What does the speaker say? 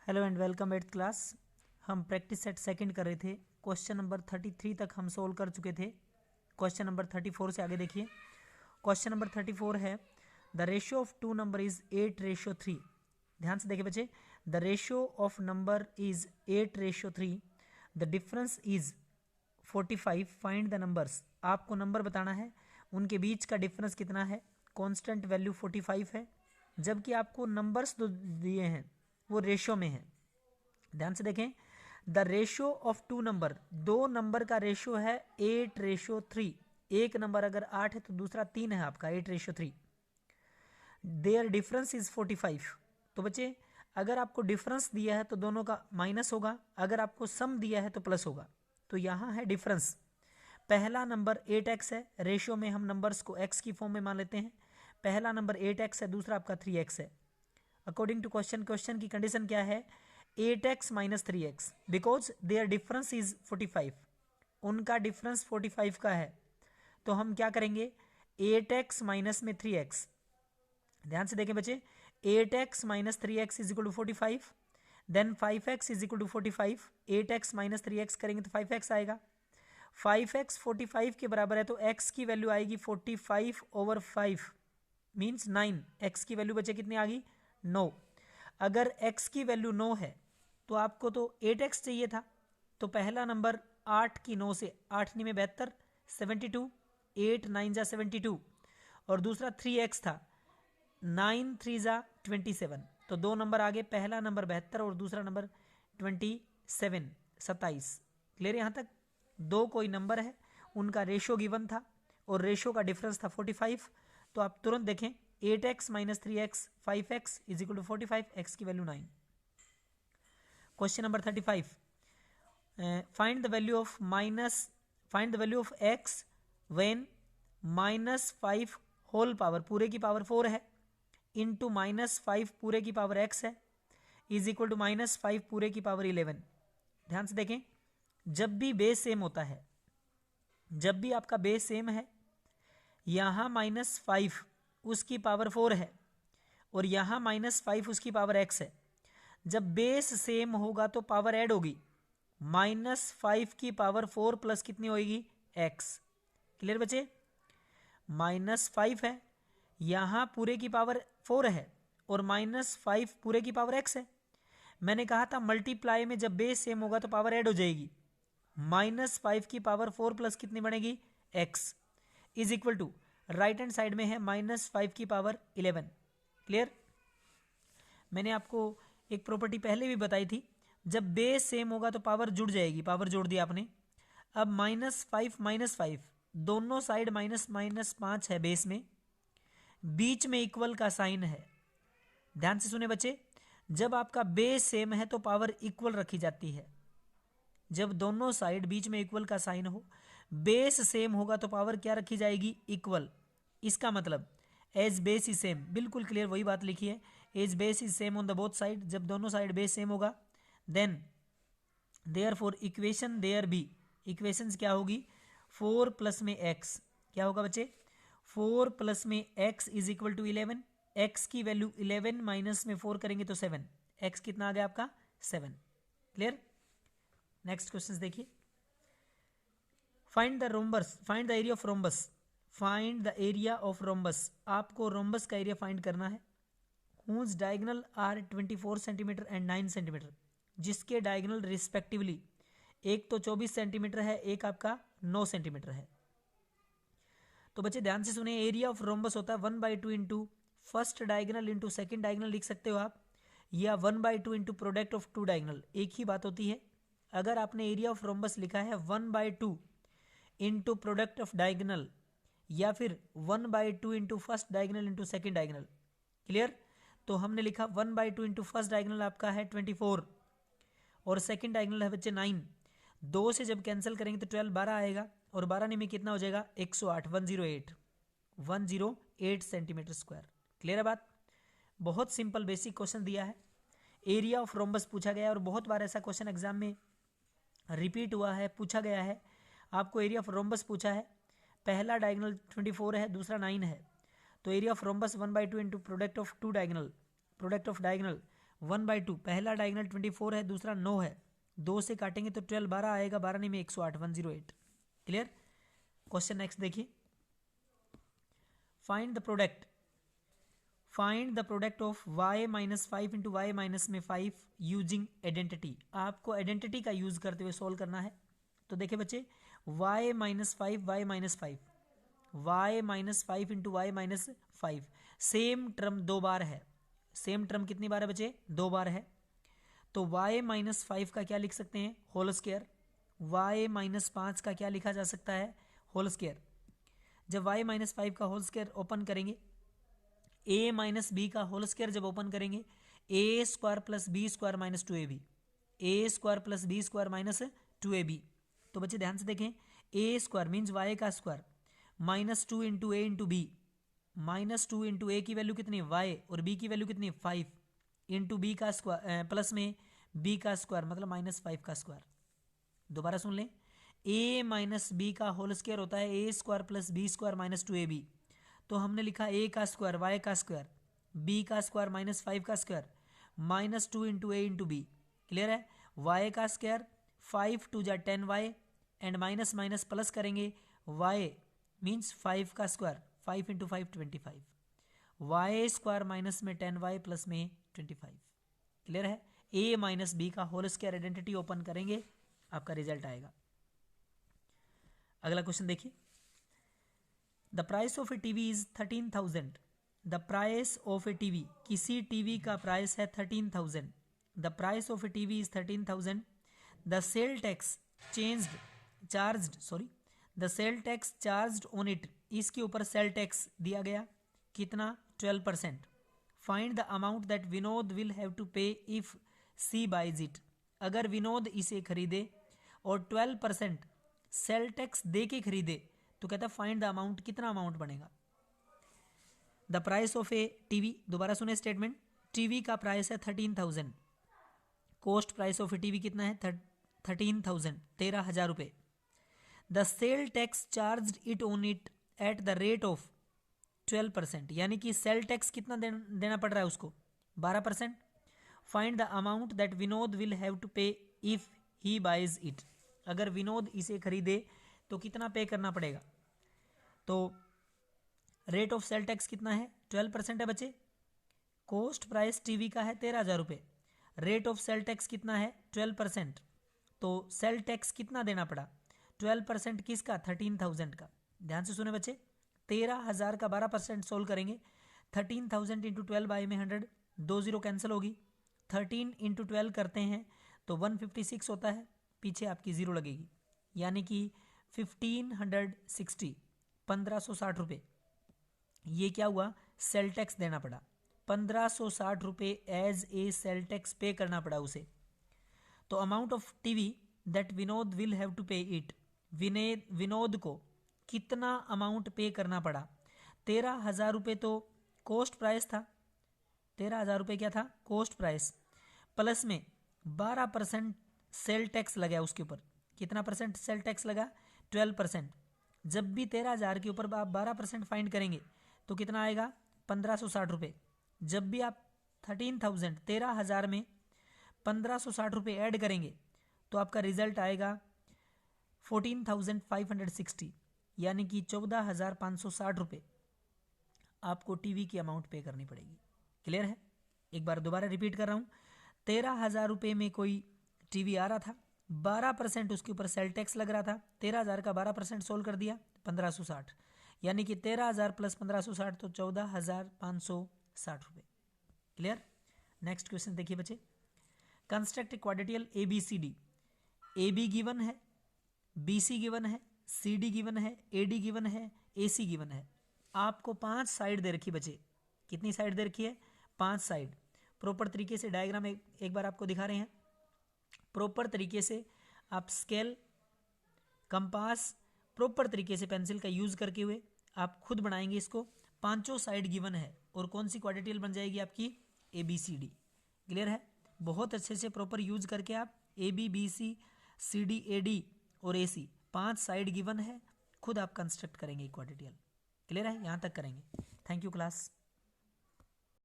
Hello and welcome eight class. हम practice set second कर रहे थे। क्वेश्चन नंबर 33 तक हम सोल्व कर चुके थे। क्वेश्चन नंबर 34 से आगे देखिए। क्वेश्चन नंबर 34 है the ratio of two number is 8:3। ध्यान से देखिए बच्चे, the ratio of number is 8:3, the difference is 45, find the numbers. आपको नंबर बताना है, उनके बीच का डिफरेंस कितना है। कांस्टेंट वैल्यू 45 है, जबकि आपको नंबर्स जो दिए हैं वो रेशियो में है। ध्यान से देखें, the ratio of two number, दो नंबर का रेशियो है 8:3। एक नंबर अगर 8 है तो दूसरा 3 है आपका 8:3। Their difference is 45। तो बच्चे, अगर आपको डिफरेंस दिया है तो दोनों का माइनस होगा, अगर आपको सम दिया है तो प्लस होगा। तो यहाँ है डिफरेंस। पहला नंबर 8x है, रेशियो में हम नंबर्स को x की फॉर्म में मान लेते हैं। पहला नंबर 8x है, दूसरा आपका 3x है। अकॉर्डिंग टू क्वेश्चन की कंडीशन क्या है, 8x minus 3x, because their difference is 45। उनका डिफरेंस 45 का है, तो हम क्या करेंगे, 8x माइनस में 3x। ध्यान से देखें बच्चे, 8x minus 3x is equal to 45, then 5x is equal to 45। 8x minus 3x करेंगे तो 5x आएगा। 5x 45 के बराबर है, तो x की वैल्यू आएगी 45/5 मीन्स 9। x की वैल्यू बच्चे कितनी आ गई, 9। अगर x की वैल्यू 9 है तो आपको तो 8x चाहिए था, तो पहला नंबर 8 की 9 से 8 में 72, 72, 8 9 जा 72, और दूसरा 3x था, 9 3 जा 27। तो दो नंबर आगे, पहला नंबर 72 और दूसरा नंबर 27, 27। क्लियर यहाँ तक। दो कोई नंबर है, उनका रेशियो गिवन था और रेशियो का डिफरेंस था 45। तो आप तुरंत देखें, 8x minus 3x 5x is equal to 45, x की value 9। Question number 35, find the value of x when -5 whole power, पूरे की पावर 4 है, इंटू -5 पूरे की पावर x है, इज इक्वल टू -5 पूरे की पावर 11। ध्यान से देखें, जब भी बेस सेम होता है, जब भी आपका बेस सेम है, यहां -5 उसकी पावर 4 है और यहां -5 उसकी पावर x है, जब बेस सेम होगा तो पावर ऐड होगी। -5 की पावर 4 प्लस कितनी होगी, x। क्लियर बच्चे, -5 है, यहां पूरे की पावर 4 है और -5 पूरे की पावर x है। मैंने कहा था मल्टीप्लाई में जब बेस सेम होगा तो पावर ऐड हो जाएगी। -5 की पावर 4 प्लस कितनी बनेगी, x, is equal to, right hand side में है -5 की पावर 11। क्लियर। मैंने आपको एक प्रॉपर्टी पहले भी बताई थी, जब बेस सेम होगा तो पावर जुड़ जाएगी, पावर जोड़ दिया आपने। अब -5 दोनों साइड -5 है बेस में, बीच में इक्वल का साइन है। ध्यान से सुने बच्चे, जब आपका बेस सेम है तो पावर इक्वल रखी जाती है। जब दोनों साइड बीच में इक्वल का साइन हो, बेस सेम होगा तो पावर क्या रखी जाएगी, इक्वल। इसका मतलब एज बेस इज सेम, बिल्कुल क्लियर वही बात लिखी है, as base is same on the both side. जब दोनों साइड बेस सेम होगा, then therefore equation there be, equations क्या होगी, 4 प्लस में x, क्या होगा बच्चे, 4 प्लस में x is equal to 11। x की वैल्यू 11 माइनस में 4 करेंगे तो 7, x कितना आ गया आपका, 7। क्लियर। नेक्स्ट क्वेश्चन देखिए, find the area of rhombus. Find the area of rhombus, आपको रोम्बस का एरिया फाइंड करना है। Whose diagonal are 24 centimetre and 9 centimetre, जिसके डायगोनल रिस्पेक्टिवली एक तो 24 सेंटीमीटर है, एक आपका 9 सेंटीमीटर है। तो बच्चे ध्यान से सुने, एरिया ऑफ रोम्बस होता है 1/2 into first diagonal into second diagonal लिख सकते हो आप, या 1/2 into product of two diagonal, एक ही बात होती है। अगर आपने एरिया ऑफ रोम्बस लिखा है 1/2 इंटू प्रोडक्ट ऑफ डायगोनल, या फिर 1/2 into first diagonal into second diagonal, clear. तो हमने लिखा 1/2 इंटू फर्स्ट डायगोनल आपका है 24 और सेकेंड डायगोनल है बच्चे 9। 2 से जब कैंसिल करेंगे तो 12 12 आएगा, और 12 में कितना हो जाएगा, 108, 108 सेंटीमीटर स्क्वायर। क्लियर है बात। बहुत सिंपल बेसिक क्वेश्चन दिया है, एरिया ऑफ रोम्बस पूछा गया है, और बहुत बार ऐसा क्वेश्चन एग्जाम में रिपीट हुआ है, पूछा गया है। आपको एरिया ऑफ रोम्बस पूछा है, पहला डायगोनल 24 है, दूसरा 9 है, तो area of rhombus 1/2 into product of two diagonal, product of diagonal 1/2, पहला डायगोनल 24 है, दूसरा 9 है, 2 से काटेंगे तो 12 12 आएगा, 12 नहीं में 108, 108। क्लियर। क्वेश्चन नेक्स्ट देखिए, find the product of y minus 5 into y minus में 5 यूजिंग आइडेंटिटी। आपको आइडेंटिटी का यूज करते हुए सोल्व करना है। तो देखिए बच्चे, y minus 5 y minus 5, y minus 5 into y minus 5, same term 2 बार है। सेम टर्म कितनी बार है बच्चे? 2 बार है। तो y माइनस 5 का क्या लिख सकते हैं? Whole square. y माइनस 5 का क्या लिखा जा सकता है? Whole square. जब y माइनस 5 का होल स्क्वायर ओपन करेंगे, a माइनस बी का होल स्क्वायर जब ओपन करेंगे, A square plus B square minus 2ab, A square plus B square minus 2ab। तो बच्चे ध्यान से देखें, ए स्क्वायर मीन्स वाई का square minus 2 into A into B, minus 2 into A की वैल्यू कितनी है? वाई, और बी की वैल्यू कितनी है? 5, इंटू बी का स्क्वायर प्लस में बी का स्क्वायर मतलब माइनस 5 का स्क्वायर। दोबारा सुन लें, ए माइनस बी का होल स्क्वायर होता है A square plus B square minus 2ab। तो हमने लिखा ए का स्क्वायर वाई का स्क्वायर बी का स्क्वायर माइनस 5 का square minus 2 into A into B. Clear है। वाई का स्क्वायर 5 2 जा 10 Y, and minus minus plus करेंगे, वाई मीन्स 5 का square, 5 into 5 25, y square minus में 10 वाई प्लस में 25। क्लियर है। ए माइनस बी का होल स्क्वायर आइडेंटिटी ओपन करेंगे, आपका रिजल्ट आएगा। अगला क्वेश्चन देखिए, the price of a TV is 13,000। The price of a TV, किसी टीवी का प्राइस है 13,000। The price of a TV is 13,000। The sale tax the sale tax charged on it, इसके ऊपर सेल टैक्स दिया गया कितना? 12%। Find the amount that Vinod will have to pay if she buys it. अगर विनोद इसे खरीदे और 12% सेल टैक्स दे के खरीदे तो कहता है फाइंड द अमाउंट, कितना अमाउंट बनेगा? The price of a TV, दोबारा सुने स्टेटमेंट, टीवी का प्राइस है 13,000, cost price of a TV कितना है? 13,000, 13,000 रुपए। The sale tax charge it on it at the rate of 12%, यानी कि सेल टैक्स कितना देना पड़ रहा है उसको? 12%। Find the amount that Vinod will have to pay if he buys it. अगर विनोद इसे खरीदे तो कितना पे करना पड़ेगा? तो रेट ऑफ सेल टैक्स कितना है? 12% है बच्चे। कॉस्ट प्राइस टीवी का है 13,000 रुपये, रेट ऑफ सेल टैक्स कितना है? 12%। तो सेल टैक्स कितना देना पड़ा? 12% किसका? 13,000 का। ध्यान से सुने बच्चे, 13,000 का 12% सोल्व करेंगे, 13,000 इंटू 12 बाई में 100, 2 जीरो कैंसिल होगी, 13 इंटू 12 करते हैं तो 156 होता है, पीछे आपकी जीरो लगेगी, यानी कि 1560, 1560 रुपये। ये क्या हुआ? सेल टैक्स देना पड़ा, 1560 रुपये एज ए सेल टैक्स पे करना पड़ा उसे। तो amount of TV that Vinod will have to pay it, Vinod को कितना अमाउंट पे करना पड़ा? 13,000 रुपये तो कॉस्ट प्राइस था, 13,000 रुपये क्या था? कॉस्ट प्राइस, प्लस में 12% सेल टैक्स लगा उसके ऊपर। कितना परसेंट सेल टैक्स लगा? 12%। जब भी 13,000 के ऊपर आप 12% फाइंड करेंगे तो कितना आएगा? 1560 रुपये। जब भी आप 13,000 में 1560 रुपये ऐड करेंगे तो आपका रिजल्ट आएगा 14,560, यानी कि 14,560 रुपये आपको टीवी की अमाउंट पे करनी पड़ेगी। क्लियर है। एक बार दोबारा रिपीट कर रहा हूँ, 13,000 रुपये में कोई टीवी आ रहा था, 12% उसके ऊपर सेल टैक्स लग रहा था, 13,000 का 12% सोल्व कर दिया, 1560, यानी कि 13,000 प्लस 1560 तो 14,560 रुपये। क्लियर। नेक्स्ट क्वेश्चन देखिए बच्चे, कंस्ट्रक्ट क्वाड्रेटियल ABCD। AB गिवन है, BC गिवन है, CD गिवन है, AD गिवन है, AC गिवन है। आपको 5 साइड दे रखी बच्चे। कितनी साइड दे रखी है? 5 साइड। प्रॉपर तरीके से डायग्राम एक बार आपको दिखा रहे हैं। प्रॉपर तरीके से आप स्केल, कंपास, प्रॉपर तरीके से पेंसिल का यूज करके हुए आप खुद बनाएंगे इसको। 5 साइड गिवन है और कौन सी क्वाड्रेटियल बन जाएगी आपकी? ABCD। क्लियर है। बहुत अच्छे से प्रॉपर यूज करके आप AB BC CD AD और AC 5 साइड गिवन है, खुद आप कंस्ट्रक्ट करेंगे क्वाड्रेटियल। क्लियर है। यहाँ तक करेंगे। Thank you class.